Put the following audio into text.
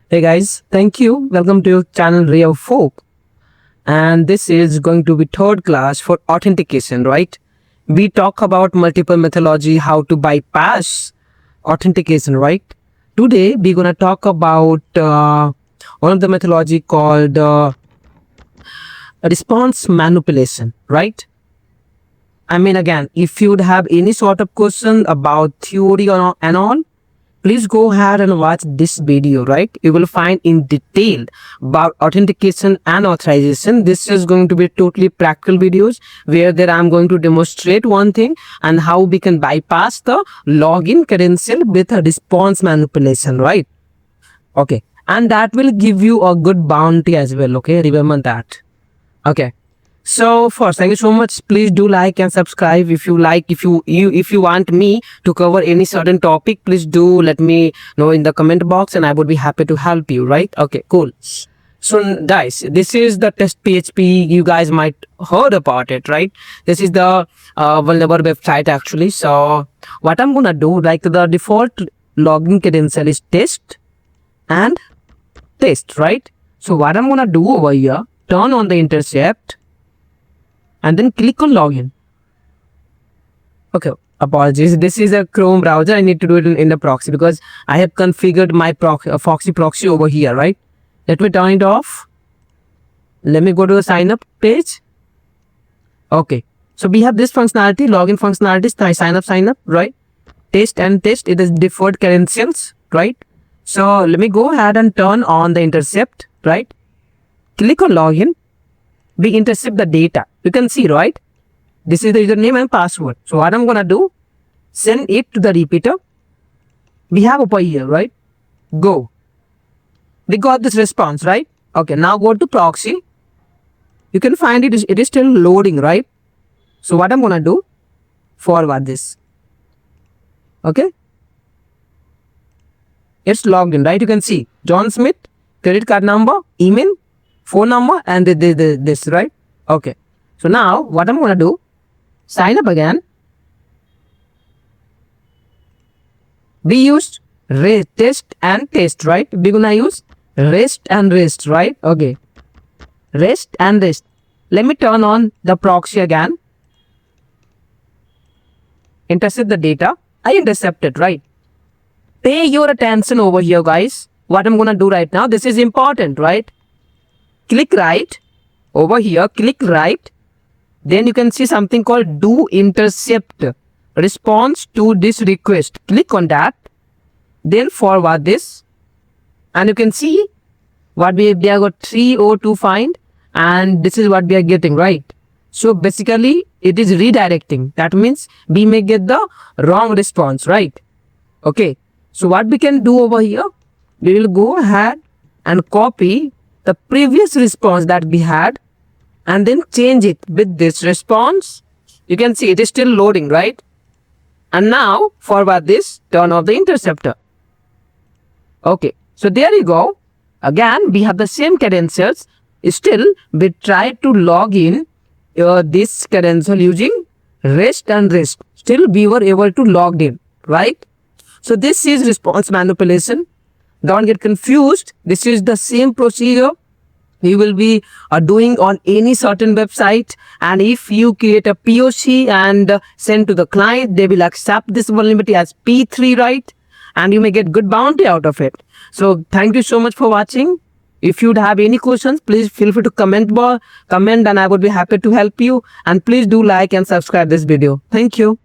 Hey guys, thank you. Welcome to your channel Rayofhope. And this is going to be third class for authentication, right? We talk about multiple methodology, how to bypass authentication, right? Today we're gonna talk about one of the methodology called response manipulation, right? I mean, again, if you'd have any sort of question about theory and all, please go ahead and watch this video, right? You will find in detail about authentication and authorization. This is going to be totally practical videos where there I'm going to demonstrate one thing and how we can bypass the login credential with a response manipulation, right? Okay. And that will give you a good bounty as well. Okay. Remember that. Okay. So first, thank you so much. Please do like and subscribe if you like. If you want me to cover any certain topic, please do let me know in the comment box, and I would be happy to help you. Right? Okay, cool. So guys, this is the test PHP. You guys might heard about it, right? This is the vulnerable website actually. So what I'm gonna do, like the default login credential is test and test, right? So what I'm gonna do over here, turn on the intercept and then click on login. Okay, apologies. This is a Chrome browser. I need to do it in the proxy because I have configured my Foxy proxy over here, right? Let me turn it off. Let me go to the sign up page. Okay, so we have this functionality, login functionality, sign up, right? Test and test, it is default credentials, right? So let me go ahead and turn on the intercept, right? Click on login. We intercept the data. You can see, right? This is the username and password. So what I'm gonna do, send it to the repeater. We have over here, right? Go. We got this response, right? Okay, now go to proxy. You can find it is still loading, right? So what I'm gonna do, forward this. Okay? It's logged in, right? You can see John Smith, credit card number, email, phone number, and this, right? Okay. So now what I'm gonna do, sign up again. We used test and test, right? We're gonna use rest and rest, right? Okay. Rest and rest. Let me turn on the proxy again. Intercept the data. I intercepted, right? Pay your attention over here, guys. What I'm gonna do right now, this is important, right? Click right over here, click right. Then you can see something called do intercept response to this request. Click on that. Then forward this. And you can see what we have got 302 find. And this is what we are getting, right? So basically it is redirecting. That means we may get the wrong response, right? Okay. So what we can do over here, we will go ahead and copy the previous response that we had and then change it with this response. You can see it is still loading, right? And now forward this, turn off the interceptor. Okay, so there you go. Again, we have the same credentials. Still, we try to log in this credential using rest and rest. Still, we were able to log in, right? So this is response manipulation. Don't get confused. This is the same procedure you will be doing on any certain website. And if you create a POC and send to the client, they will accept this vulnerability as P3, right? And you may get good bounty out of it. So thank you so much for watching. If you'd have any questions, please feel free to comment and I would be happy to help you. And please do like and subscribe this video. Thank you.